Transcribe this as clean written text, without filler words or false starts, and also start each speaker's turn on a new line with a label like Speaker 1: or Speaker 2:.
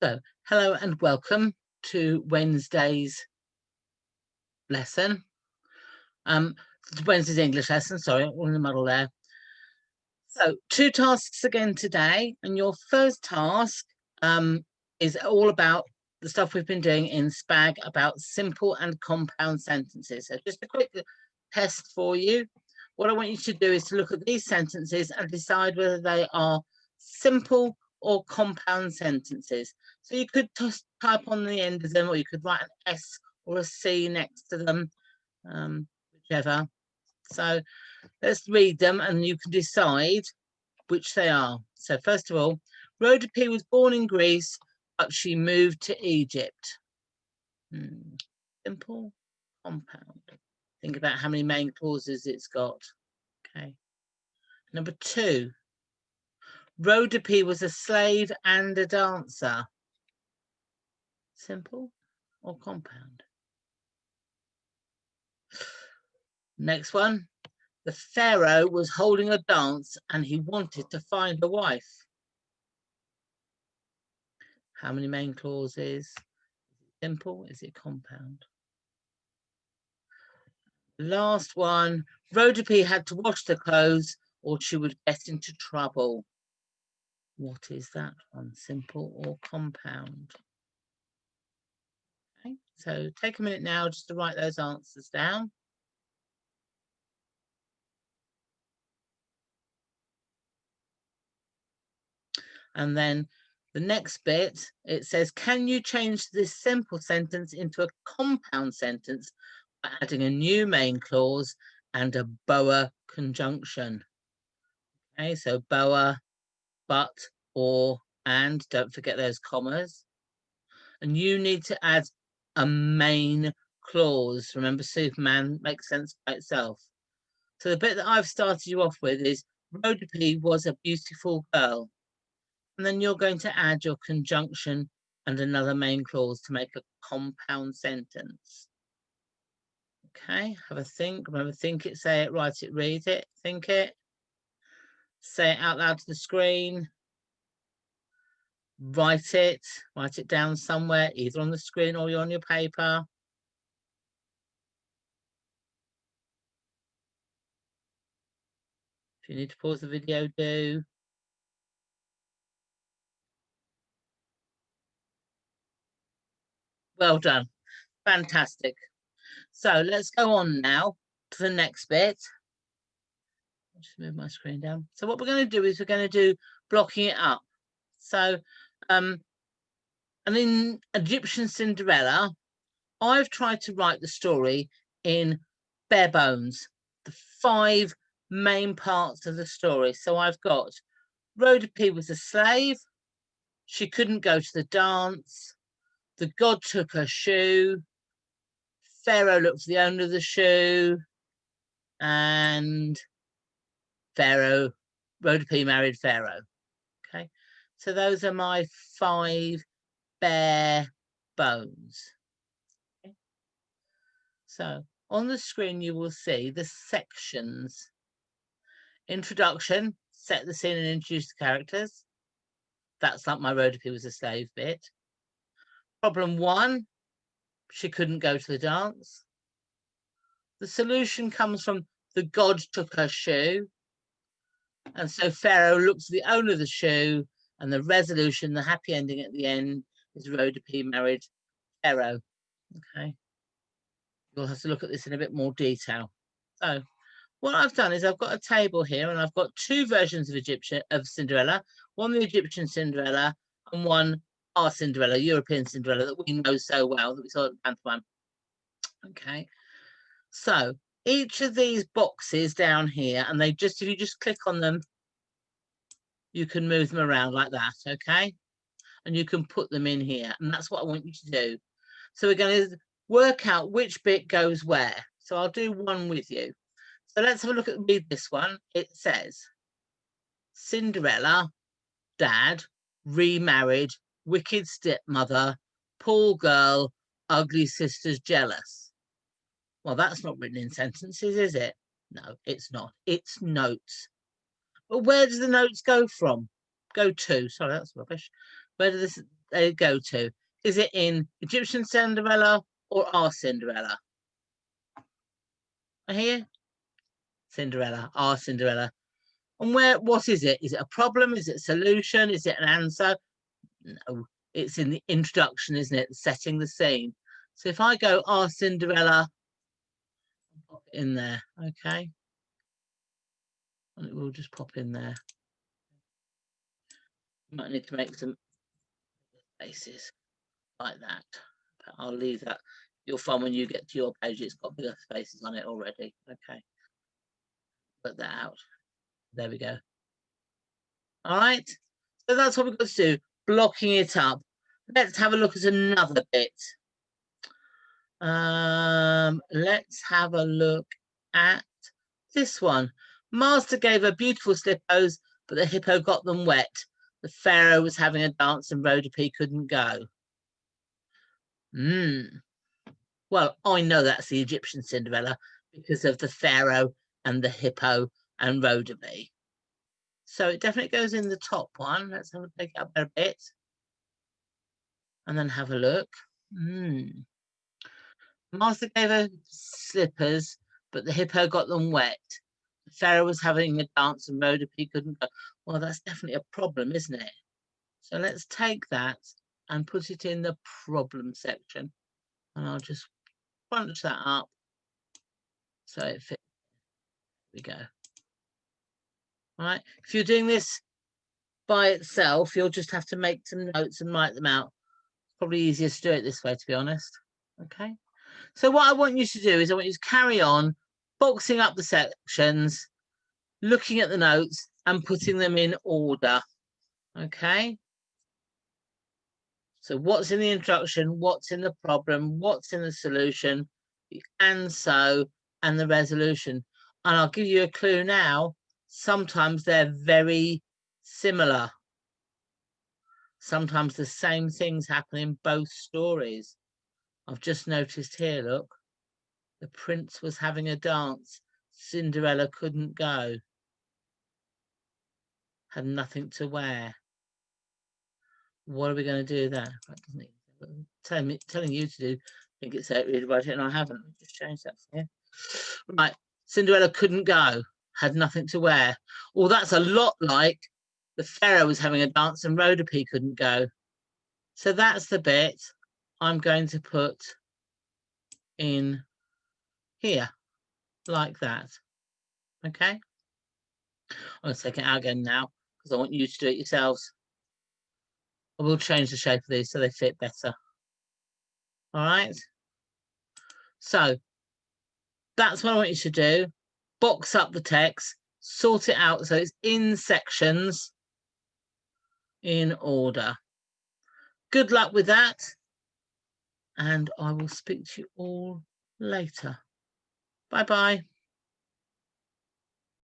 Speaker 1: So, hello and welcome to Wednesday's lesson. Wednesday's English lesson, sorry, all in the muddle there. So, two tasks again today, and your first task is all about the stuff we've been doing in SPAG about simple and compound sentences. So, just a quick test for you. What I want you to do is to look at these sentences and decide whether they are simple or compound sentences. So you could just type on the end of them, or you could write an S or a C next to them, whichever. So let's read them and you can decide which they are. So first of all, Rhoda P was born in Greece, but she moved to Egypt. Simple, compound. Think about how many main clauses it's got. Okay. Number two, Rhoda P was a slave and a dancer. Simple or compound? Next one, the pharaoh was holding a dance and he wanted to find a wife. How many main clauses? Simple, is it compound? Last one, Rhoda P had to wash the clothes or she would get into trouble. What is that one, simple or compound? Okay, so take a minute now just to write those answers down. And then the next bit, it says, can you change this simple sentence into a compound sentence by adding a new main clause and a boa conjunction? Okay, so boa, but, or, and, don't forget those commas. And you need to add a main clause. Remember, Superman makes sense by itself. So the bit that I've started you off with is, Rhoda P was a beautiful girl. And then you're going to add your conjunction and another main clause to make a compound sentence. Okay, have a think. Remember, think it, say it, write it, read it, think it. Say it out loud to the screen. Write it down somewhere, either on the screen or on your paper. If you need to pause the video, do. Well done. Fantastic. So let's go on now to the next bit. I'll just move my screen down. So what we're going to do is we're going to do blocking it up. So, and in Egyptian Cinderella, I've tried to write the story in bare bones, the 5 main parts of the story. So I've got Rhoda P was a slave. She couldn't go to the dance. The god took her shoe. Pharaoh looked for the owner of the shoe. And Rhoda P married Pharaoh. Okay, so those are my 5 bare bones. Okay. So on the screen you will see the sections. Introduction, set the scene and introduce the characters. That's like my Rhoda P was a slave bit. Problem 1, she couldn't go to the dance. The solution comes from the god took her shoe. And so Pharaoh looks at the owner of the shoe, and the resolution, the happy ending at the end, is Rhoda P married Pharaoh. Okay. You'll have to look at this in a bit more detail. So what I've done is I've got a table here and I've got 2 versions of Cinderella, one the Egyptian Cinderella and one our Cinderella, European Cinderella, that we know so well, that we saw at the pantomime. Okay, so each of these boxes down here, and if you just click on them, you can move them around like that, okay? And you can put them in here, and that's what I want you to do. So we're going to work out which bit goes where. So I'll do one with you. So let's have a look at read this one. It says, Cinderella, dad, remarried, wicked stepmother, poor girl, ugly sisters jealous. Well, that's not written in sentences, is it? No, it's not. It's notes. But where do the notes go from? Go to, sorry, that's rubbish. Where do they go to. Is it in Egyptian Cinderella or our Cinderella? I hear you. Cinderella, our Cinderella. And what is it? Is it a problem? Is it a solution? Is it an answer? No, it's in the introduction, isn't it? Setting the scene. So if I go our Cinderella, pop it in there, okay? And it will just pop in there. Might need to make some spaces like that. But I'll leave that. You'll find when you get to your page, it's got bigger spaces on it already. Okay. Put that out. There we go. All right. So that's what we've got to do, blocking it up. Let's have a look at another bit. Let's have a look at this one. Master gave her beautiful slippers, but the hippo got them wet. The pharaoh was having a dance and Rhodope couldn't go. Well, I know that's the Egyptian Cinderella because of the pharaoh and the hippo and Rhodope. So it definitely goes in the top one. Let's have a take it up a bit and then have a look. Master gave her slippers, but the hippo got them wet. The pharaoh was having a dance and Rhodope couldn't go. Well, that's definitely a problem, isn't it? So let's take that and put it in the problem section. And I'll just bunch that up so it fits. There we go. All right. If you're doing this by itself, you'll just have to make some notes and write them out. It's probably easier to do it this way, to be honest. Okay. So what I want you to do is I want you to carry on boxing up the sections, looking at the notes and putting them in order. Okay. So what's in the introduction, what's in the problem, what's in the solution, the and so, and the resolution. And I'll give you a clue now. Sometimes they're very similar. Sometimes the same things happen in both stories. I've just noticed here, look, the prince was having a dance. Cinderella couldn't go. Had nothing to wear. What are we going to do there? Telling you to do, I think it's read about it, and I haven't. Just change that for you. Right, Cinderella couldn't go, had nothing to wear. Well, that's a lot like the pharaoh was having a dance and Rhodope couldn't go. So that's the bit I'm going to put in here, like that. Okay. I'm going to take it out again now because I want you to do it yourselves. I will change the shape of these so they fit better. All right. So that's what I want you to do. Box up the text, sort it out so it's in sections in order. Good luck with that. And I will speak to you all later. Bye-bye.